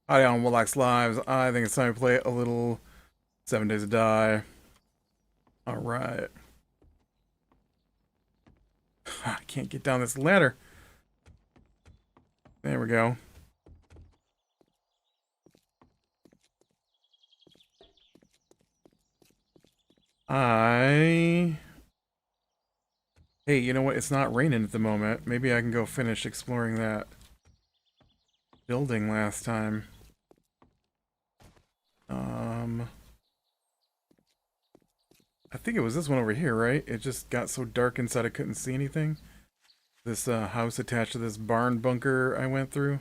Hi on Warlock's Lives. I think it's time to play a little 7 Days to Die. Alright. I can't get down this ladder. There we go. Hey, you know what? It's not raining at the moment. Maybe I can go finish exploring that building last time. I think it was this one over here, right? It just got so dark inside I couldn't see anything. This house attached to this barn bunker I went through.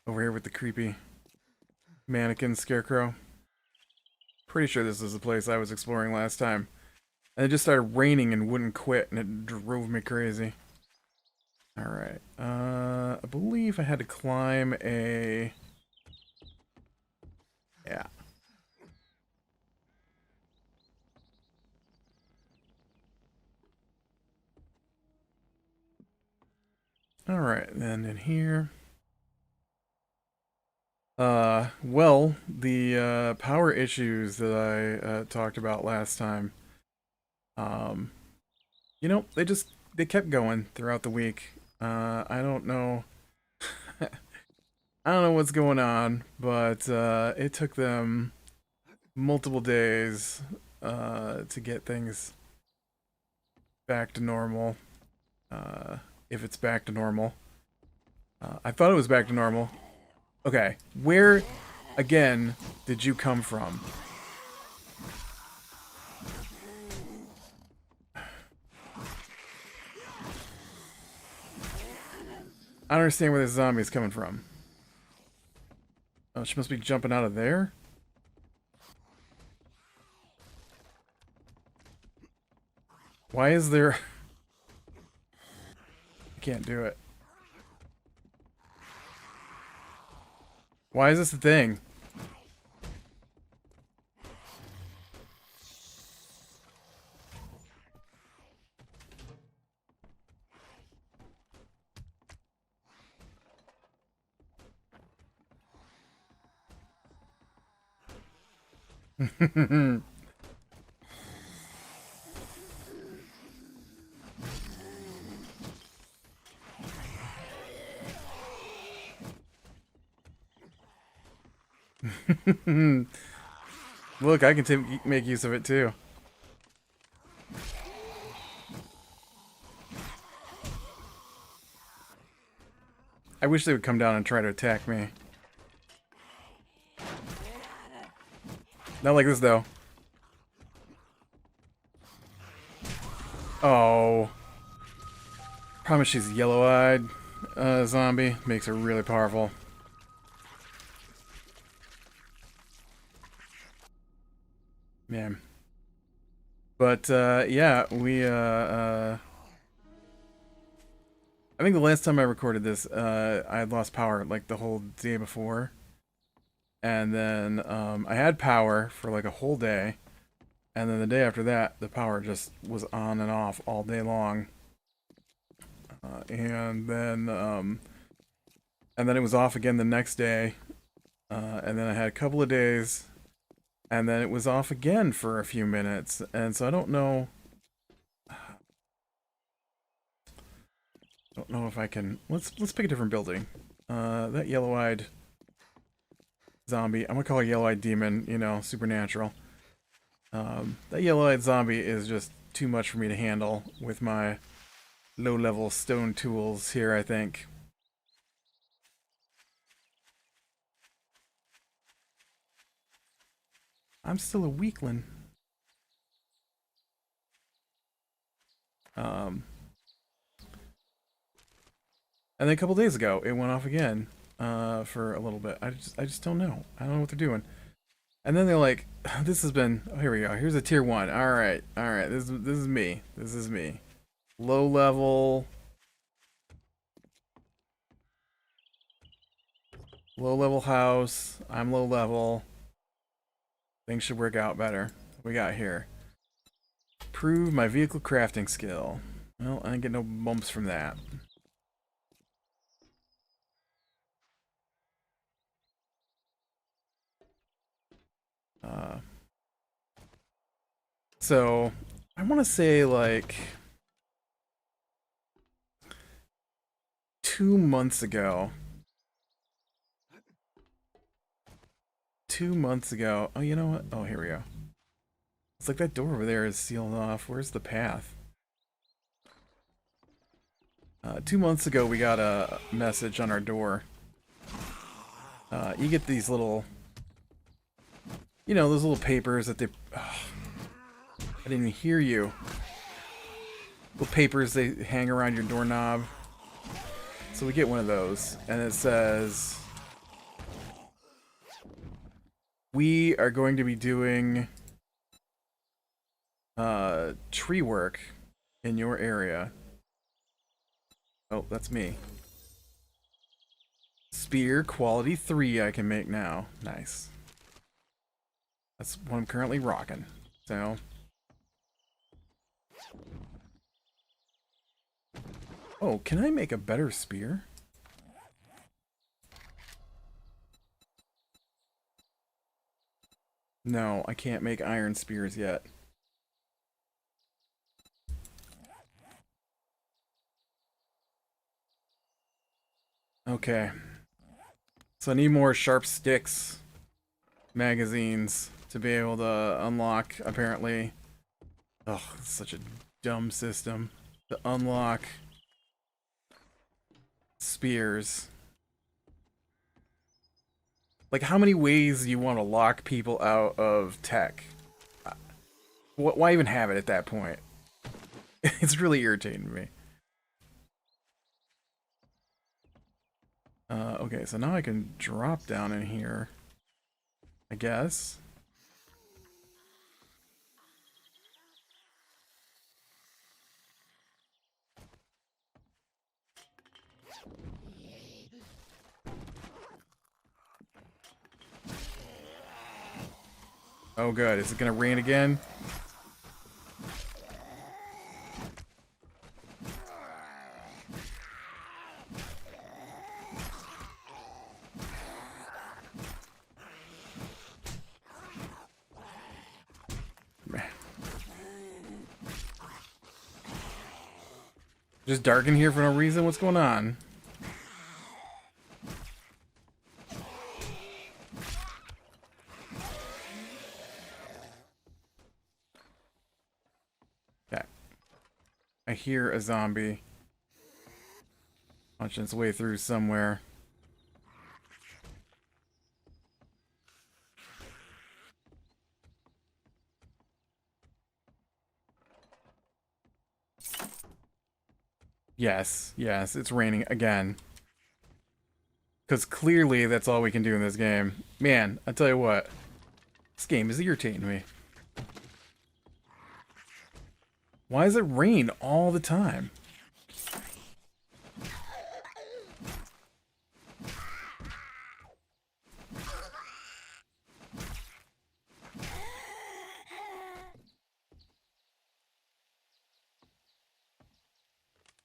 Over here with the creepy mannequin scarecrow. Pretty sure this is the place I was exploring last time. And it just started raining and wouldn't quit, and it drove me crazy. Alright. I believe I had to climb a... Yeah. Alright, then in here... well, the power issues that I talked about last time, you know, they kept going throughout the week. I don't know, I don't know what's going on, but it took them multiple days to get things back to normal, if it's back to normal. I thought it was back to normal. Okay, where, again, did you come from? I don't understand where this zombie is coming from. Oh, she must be jumping out of there? Why is there... I can't do it. Why is this a thing? Look, I can make use of it too. I wish they would come down and try to attack me. Not like this, though. Oh. Promise she's yellow-eyed zombie. Makes her really powerful. Man. But, yeah, I think the last time I recorded this, I had lost power, like, the whole day before. And then, I had power for, like, a whole day. And then the day after that, the power just was on and off all day long. And then it was off again the next day. And then I had a couple of days. And then it was off again for a few minutes. And so I don't know... Don't know if I can... Let's pick a different building. That yellow-eyed zombie. I'm gonna call it yellow-eyed demon, you know, supernatural. That yellow-eyed zombie is just too much for me to handle with my low-level stone tools here, I think. I'm still a weakling. And then a couple days ago, it went off again. for a little bit. I just don't know. I don't know what they're doing. And then they're like, this has been. Oh, here we go. Here's a tier 1. All right, all right. This is me. This is me. Low level. Low level house. I'm low level. Things should work out better. What we got here? Prove my vehicle crafting skill. Well, I didn't get no bumps from that. So, I want to say like 2 months ago. 2 months ago. Oh, you know what? Oh, here we go. It's like that door over there is sealed off. Where's the path? 2 months ago, we got a message on our door. You get these little, you know, those little papers that they. Oh, I didn't even hear you. Little papers they hang around your doorknob. So we get one of those, and it says, "We are going to be doing tree work in your area." Oh, that's me. Spear quality 3 I can make now. Nice. That's what I'm currently rocking. So. Oh, can I make a better spear? No, I can't make iron spears yet. Okay. So I need more sharp sticks magazines to be able to unlock, apparently. Oh, it's such a dumb system. To unlock spears. Like, how many ways do you want to lock people out of tech? Why even have it at that point? It's really irritating to me. Okay, so now I can drop down in here, I guess. Oh good, is it gonna rain again? Just dark in here for no reason? What's going on? Okay. I hear a zombie punching its way through somewhere. Yes, yes, it's raining again. Because clearly that's all we can do in this game. Man, I tell you what. This game is irritating me. Why does it rain all the time?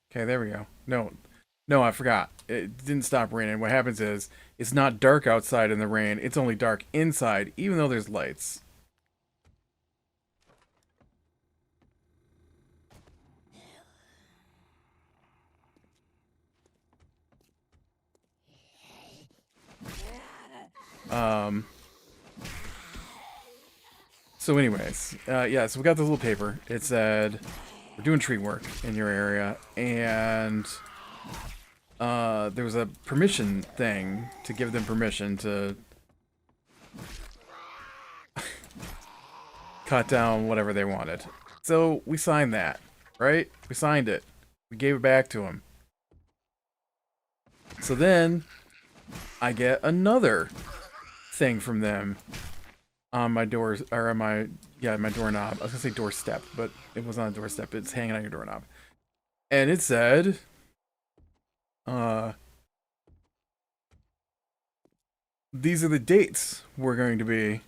Okay, there we go. No, I forgot. It didn't stop raining. What happens is, it's not dark outside in the rain. It's only dark inside, even though there's lights. So anyways, yeah, so we got this little paper. It said, we're doing tree work in your area, and there was a permission thing to give them permission to cut down whatever they wanted. So we signed that, right? We signed it. We gave it back to them. So then I get another thing from them on my doors, or on my, yeah, my doorknob. I was gonna say doorstep, but it was on a doorstep. It's hanging on your doorknob. And it said, uh, these are the dates we're going to be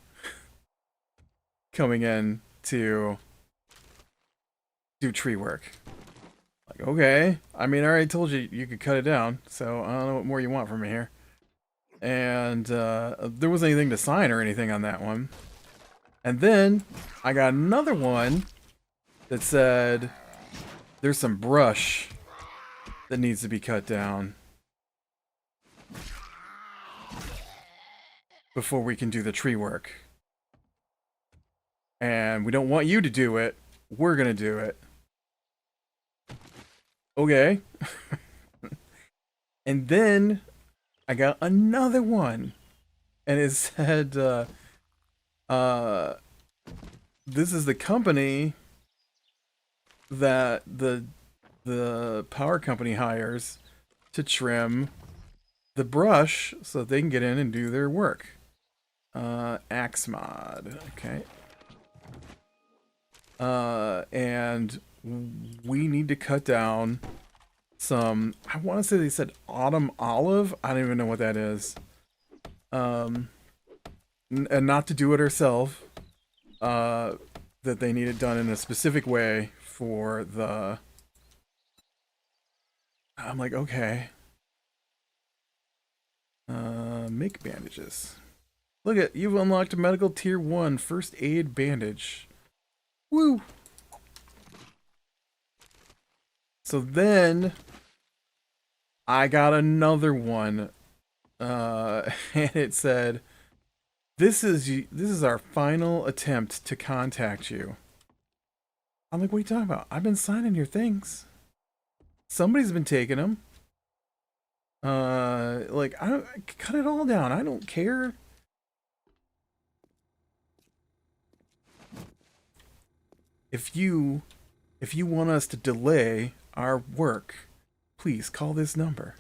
coming in to do tree work. Like, okay. I mean, I already told you you could cut it down, so I don't know what more you want from me here. And there wasn't anything to sign or anything on that one. And then I got another one that said there's some brush that needs to be cut down before we can do the tree work. And we don't want you to do it. We're gonna do it. Okay. And then I got another one. And it said, this is the company that the power company hires to trim the brush so they can get in and do their work. Axe mod. Okay. And we need to cut down some, I want to say they said autumn olive. I don't even know what that is. And not to do it ourselves. That they need it done in a specific way for the... I'm like, okay. Make bandages. Look at, you've unlocked a medical tier 1 first aid bandage. Woo! So then I got another one. And it said, this is our final attempt to contact you. I'm like, what are you talking about? I've been signing your things. Somebody's been taking them. Like, I don't, cut it all down. I don't care. If you want us to delay our work, please call this number.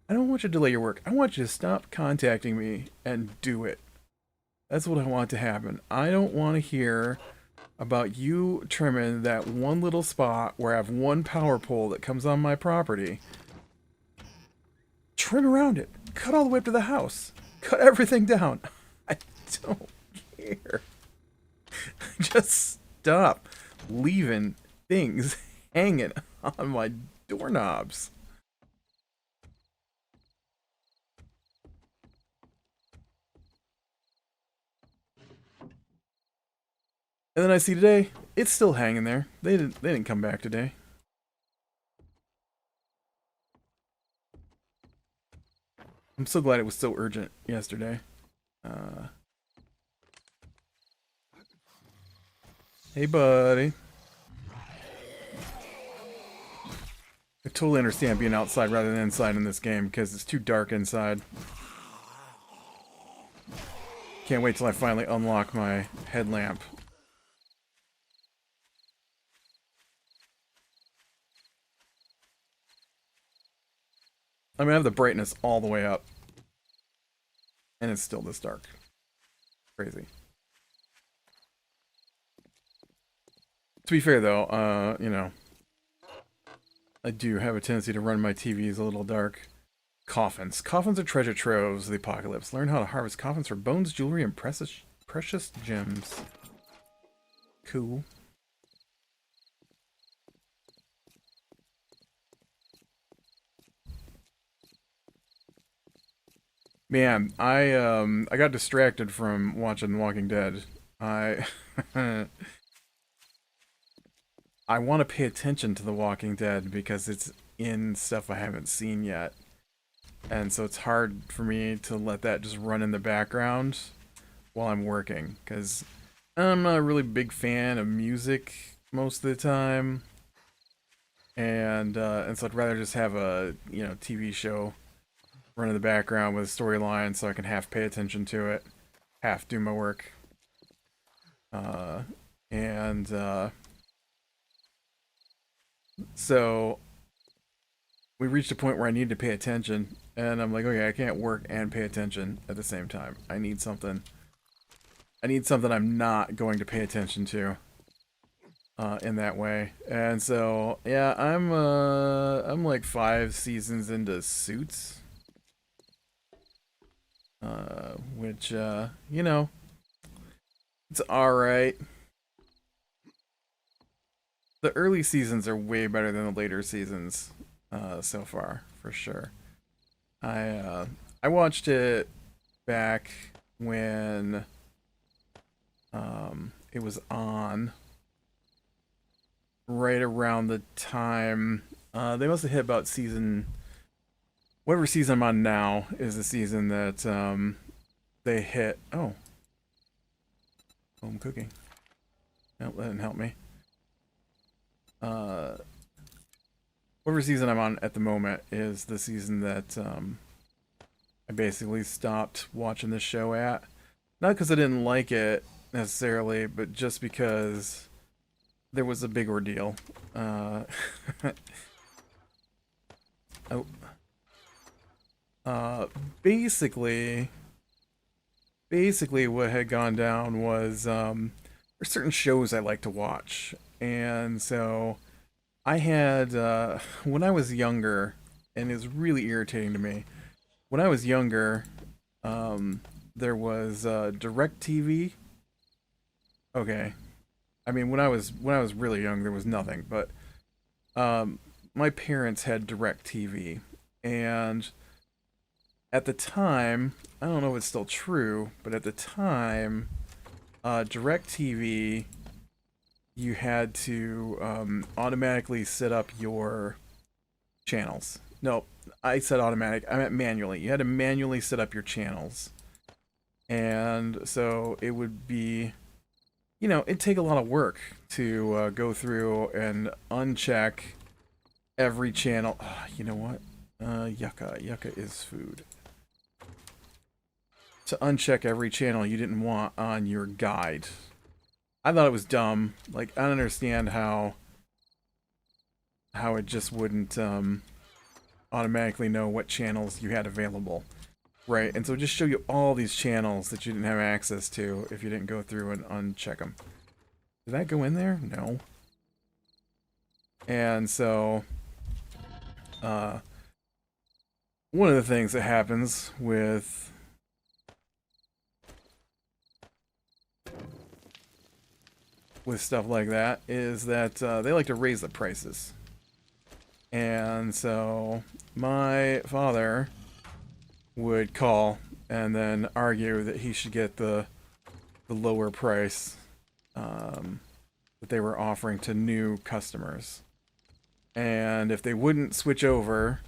I don't want you to delay your work. I want you to stop contacting me and do it. That's what I want to happen. I don't want to hear about you trimming that one little spot where I have one power pole that comes on my property. Trim around it. Cut all the way up to the house. Cut everything down. I don't care. Just stop leaving things hanging on my doorknobs. And then I see today, it's still hanging there. They didn't come back today. I'm so glad it was so urgent yesterday. Hey, buddy. I totally understand being outside rather than inside in this game because it's too dark inside. Can't wait till I finally unlock my headlamp. I mean, I have the brightness all the way up. And it's still this dark. Crazy. To be fair, though, you know, I do have a tendency to run my TVs a little dark. Coffins. Coffins are treasure troves of the apocalypse. Learn how to harvest coffins for bones, jewelry, and precious gems. Cool. Man, I got distracted from watching Walking Dead. I I want to pay attention to The Walking Dead because it's in stuff I haven't seen yet. And so it's hard for me to let that just run in the background while I'm working because I'm not a really big fan of music most of the time. And so I'd rather just have a, you know, TV show run in the background with a storyline so I can half pay attention to it, half do my work. So we reached a point where I needed to pay attention, And I'm like, okay, I can't work and pay attention at the same time. I need something. I need something I'm not going to pay attention to in that way. And so, yeah, I'm like 5 seasons into Suits, which you know, it's all right. The early seasons are way better than the later seasons so far, for sure. I watched it back when it was on, right around the time they must have hit about season, whatever season I'm on now is the season that they hit. Oh, home cooking. Nope, that didn't help me. Uh, whatever season I'm on at the moment is the season that I basically stopped watching the show at. Not because I didn't like it necessarily, but just because there was a big ordeal. Oh, uh, basically, basically what had gone down was there's certain shows I like to watch, and so I had when I was younger, and it was really irritating to me. When I was younger, um, there was Direct TV. Okay, I mean when I was really young, there was nothing, but um, my parents had Direct TV, and at the time, I don't know if it's still true, but at the time, Direct TV, you had to automatically set up your channels. No, I said automatic. I meant manually. You had to manually set up your channels, and so it would be, you know, it'd take a lot of work to go through and uncheck every channel. You know what? Yucca. Yucca is food. To uncheck every channel you didn't want on your guide. I thought it was dumb. Like, I don't understand how it just wouldn't automatically know what channels you had available. Right, and so just show you all these channels that you didn't have access to if you didn't go through and uncheck them. Did that go in there? No. And so, uh, one of the things that happens with stuff like that is that they like to raise the prices. And so my father would call and then argue that he should get the lower price that they were offering to new customers. And if they wouldn't switch over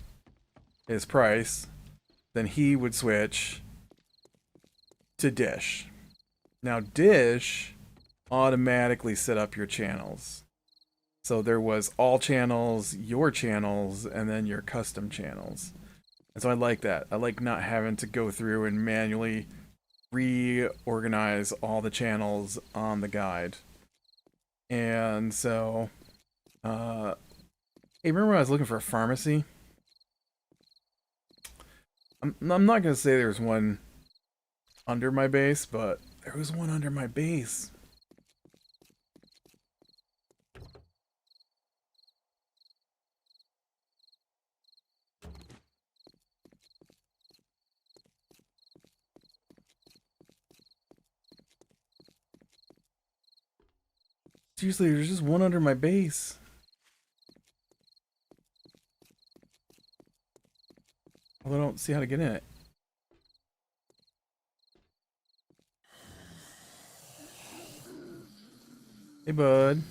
his price, then he would switch to Dish. Now, Dish automatically set up your channels. So there was all channels, your channels, and then your custom channels. And so I like that. I like not having to go through and manually reorganize all the channels on the guide. And so, hey, remember when I was looking for a pharmacy? I'm not going to say there's one under my base, but there was one under my base. Seriously, there's just one under my base. Although I don't see how to get in it. Hey, bud.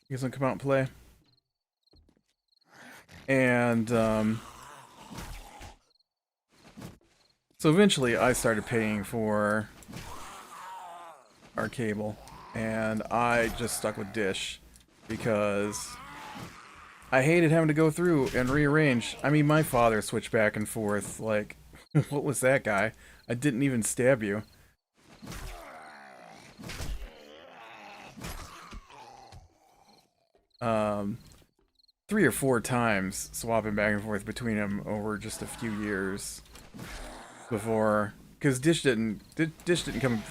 You guys want to come out and play? And, so eventually I started paying for our cable. And I just stuck with Dish because I hated having to go through and rearrange. I mean, my father switched back and forth. Like, what was that, guy? I didn't even stab you. 3 or 4 times swapping back and forth between them over just a few years before, because Dish didn't become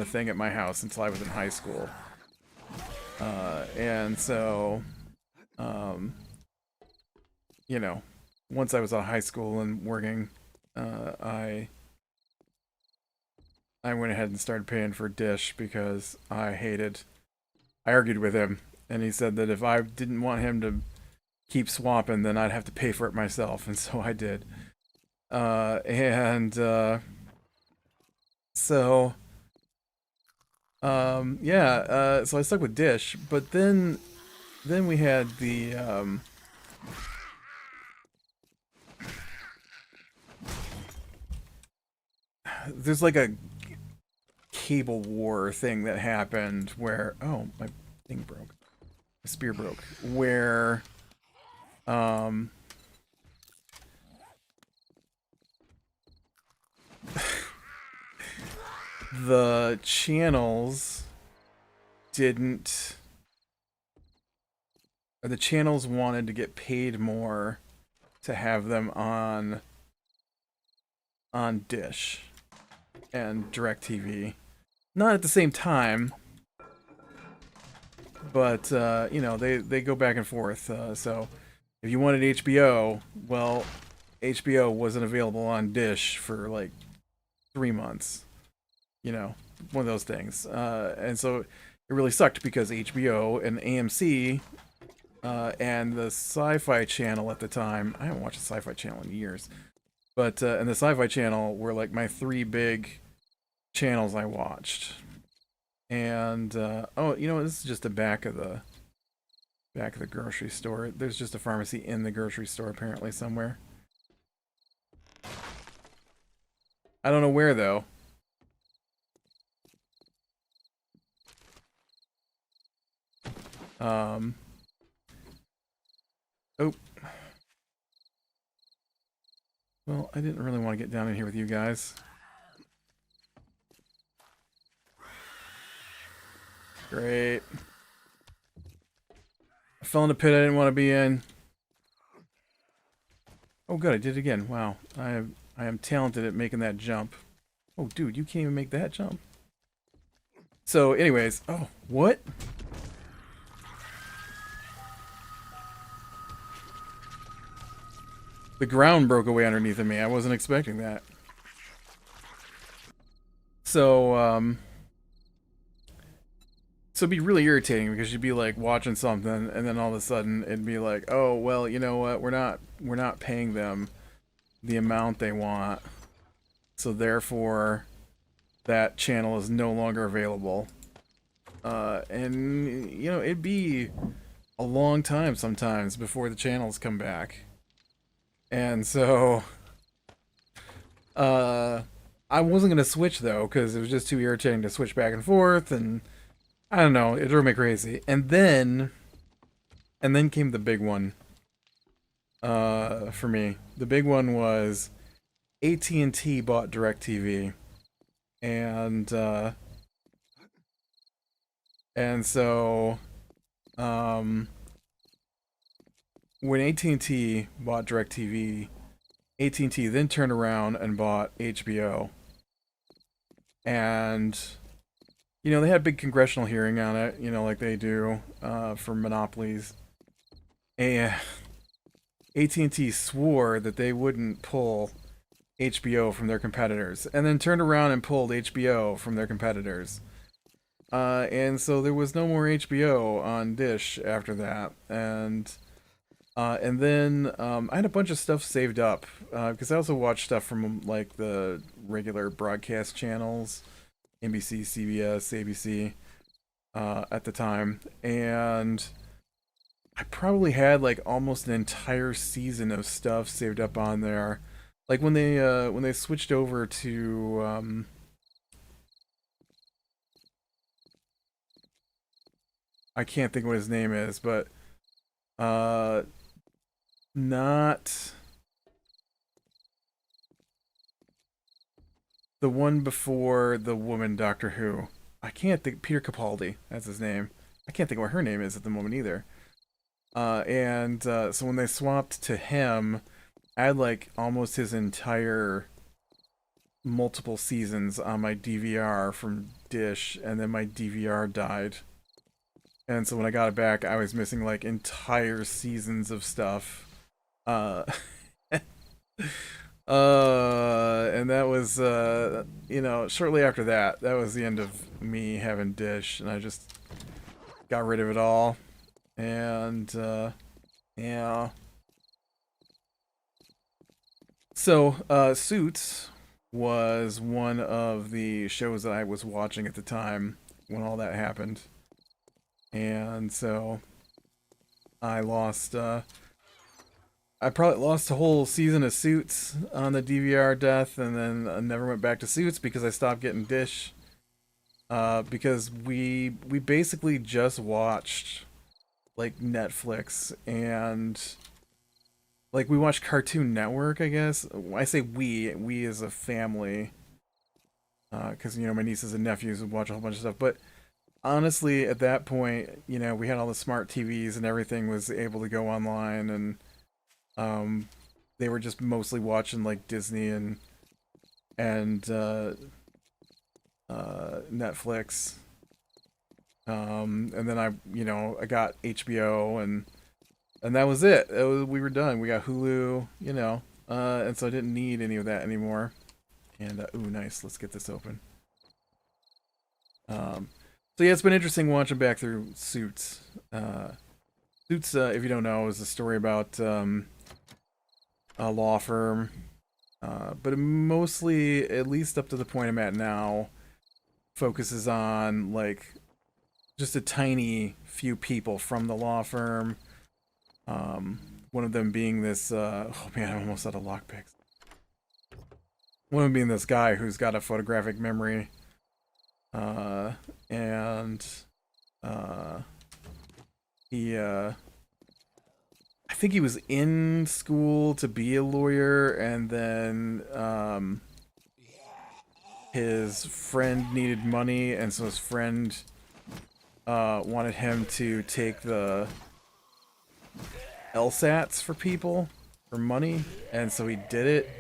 a thing at my house until I was in high school, and so um, you know, once I was out of high school and working, I went ahead and started paying for Dish because I argued with him, and he said that if I didn't want him to keep swapping, then I'd have to pay for it myself, and so I did. And so yeah, so I stuck with Dish, but then we had the there's like a cable war thing that happened where, oh, my thing broke, my spear broke, where um the channels didn't or the channels wanted to get paid more to have them on Dish and DirecTV. Not at the same time, but you know, they go back and forth. So if you wanted HBO, well, HBO wasn't available on Dish for like 3 months. You know, one of those things. And so it really sucked because HBO and AMC and the Sci-Fi Channel at the time. I haven't watched the Sci-Fi Channel in years, but and the Sci-Fi Channel were like my three big channels I watched. And oh, you know, this is just the back of the grocery store. There's just a pharmacy in the grocery store apparently somewhere. I don't know where though. Um. Oh. Well, I didn't really want to get down in here with you guys. Great. I fell in a pit I didn't want to be in. Oh, good, I did it again. Wow, I am talented at making that jump. Oh, dude, you can't even make that jump. So, anyways, oh, what? The ground broke away underneath of me. I wasn't expecting that. So, so it'd be really irritating because you'd be like watching something and then all of a sudden it'd be like, oh, well, you know what? We're not paying them the amount they want. So therefore that channel is no longer available. And you know, it'd be a long time sometimes before the channels come back. And so I wasn't gonna switch though because it was just too irritating to switch back and forth, and I don't know, it drove me crazy. And then came the big one for me. The big one was AT&T bought DirecTV, and so when AT&T bought DirecTV, AT&T then turned around and bought HBO. And you know, they had a big congressional hearing on it, you know, like they do for monopolies. And AT&T swore that they wouldn't pull HBO from their competitors, and then turned around and pulled HBO from their competitors. And so there was no more HBO on Dish after that. And then I had a bunch of stuff saved up because I also watched stuff from like the regular broadcast channels, NBC, CBS, ABC, at the time, and I probably had like almost an entire season of stuff saved up on there. Like when they switched over to I can't think what his name is, but uh not the one before the woman Doctor Who. I can't think. Peter Capaldi, that's his name. I can't think what her name is at the moment either. So when they swapped to him, I had like almost his entire multiple seasons on my DVR from Dish, and then my DVR died. And so when I got it back, I was missing like entire seasons of stuff. Uh, and that was, you know, shortly after that, that was the end of me having Dish, and I just got rid of it all. And, yeah. So, Suits was one of the shows that I was watching at the time when all that happened. And so, I lost, I probably lost a whole season of Suits on the DVR death, and then I never went back to Suits because I stopped getting Dish. Because we basically just watched like Netflix and like we watched Cartoon Network, I guess. I say we as a family, because you know my nieces and nephews would watch a whole bunch of stuff. But honestly, at that point, you know, we had all the smart TVs and everything was able to go online, and um, they were just mostly watching like Disney and Netflix. And then you know, I got HBO, and that was it. We were done. We got Hulu, you know, and so I didn't need any of that anymore. And ooh, nice. Let's get this open. So yeah, it's been interesting watching back through Suits. Suits, if you don't know, is a story about a law firm, but it mostly, at least up to the point I'm at now, focuses on like just a tiny few people from the law firm. One of them being this, oh man, I'm almost out of lockpicks. One of them being this guy who's got a photographic memory, and he, I think he was in school to be a lawyer, and then his friend needed money, and so his friend wanted him to take the LSATs for people for money, and so he did it,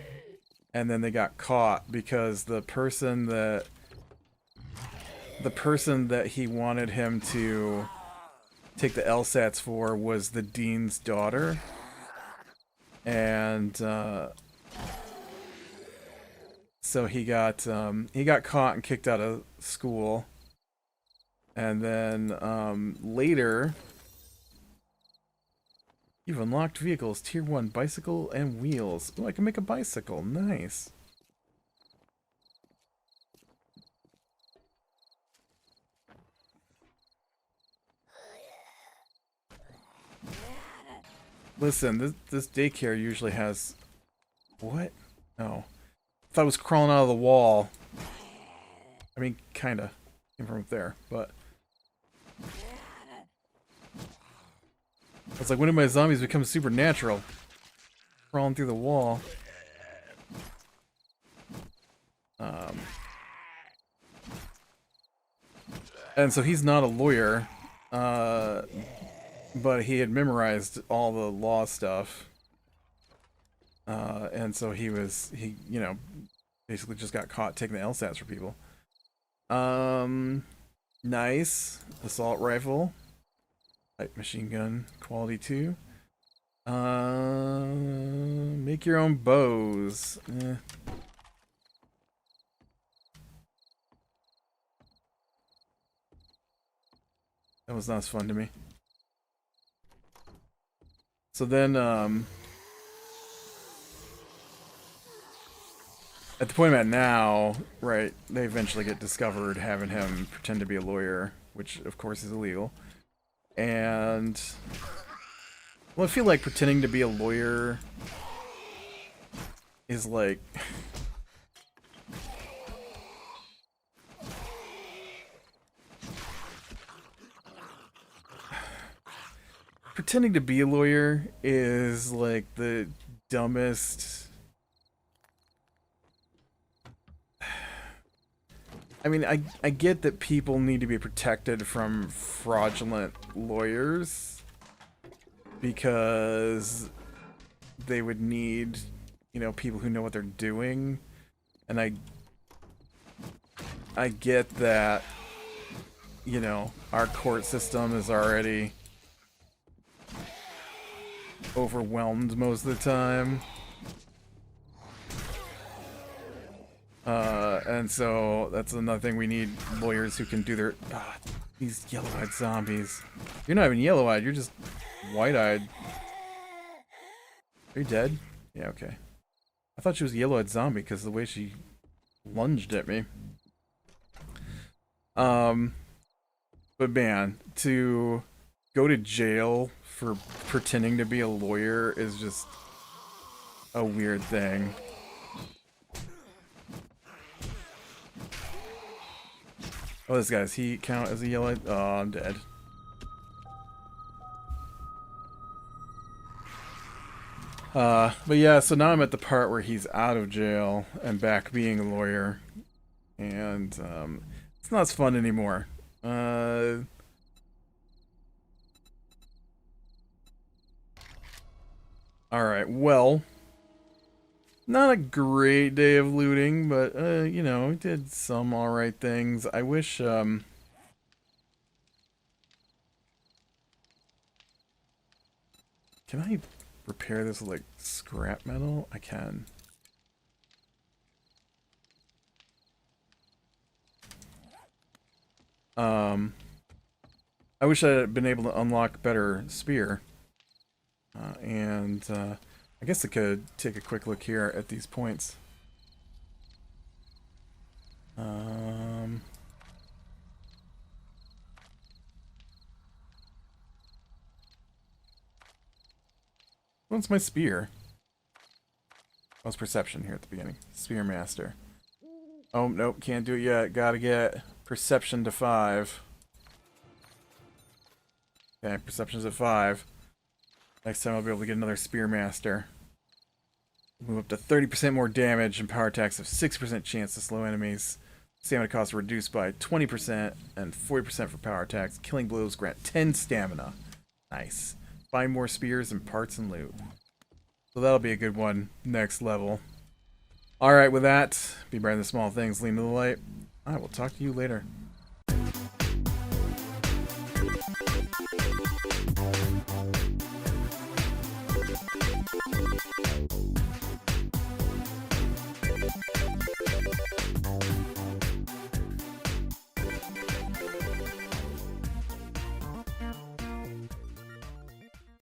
and then they got caught because the person that he wanted him to take the LSATs for was the dean's daughter, and so he got caught and kicked out of school, and then later. You've unlocked vehicles, tier 1 bicycle and wheels. Oh, I can make a bicycle. Nice. Listen, this daycare usually has... What? No. I thought it was crawling out of the wall. I mean, kinda. Came from up there, but... It's like, when did my zombies become supernatural? Crawling through the wall. And so he's not a lawyer, but he had memorized all the law stuff. And so he, you know, basically just got caught taking the LSATs for people. Nice. Assault rifle. Light machine gun, quality 2. Make your own bows. That was not as fun to me. So then, at the point I'm at now, right, they eventually get discovered having him pretend to be a lawyer, which of course is illegal. And well, I feel like pretending to be a lawyer is like pretending to be a lawyer is like the dumbest. I mean, I get that people need to be protected from fraudulent lawyers, because they would need, you know, people who know what they're doing. And I get that, you know, our court system is already overwhelmed most of the time. And so that's another thing, we need lawyers who can do their... these yellow-eyed zombies. You're not even yellow-eyed, you're just white-eyed. Are you dead? Yeah, okay. I thought she was a yellow-eyed zombie because the way she lunged at me. But man, to go to jail for pretending to be a lawyer is just a weird thing. Oh, this guy, does he count as a yellow? Oh, I'm dead. But yeah, so now I'm at the part where he's out of jail and back being a lawyer. And, it's not as fun anymore. Alright, well. Not a great day of looting, but, you know, we did some alright things. I wish, can I repair this with, like, scrap metal? I can. I wish I had been able to unlock better spear. I guess I could take a quick look here at these points. What's my spear? Oh, it's perception here at the beginning. Spear master. Oh, nope, can't do it yet. Gotta get perception to 5. Okay, perception's at 5. Next time I'll be able to get another spear master. Move up to 30% more damage, and power attacks have 6% chance to slow enemies. Stamina costs are reduced by 20% and 40% for power attacks. Killing blows grant 10 stamina. Nice. Find more spears and parts and loot. So that'll be a good one next level. Alright, with that, be bright in the small things, lean to the light. I will talk to you later.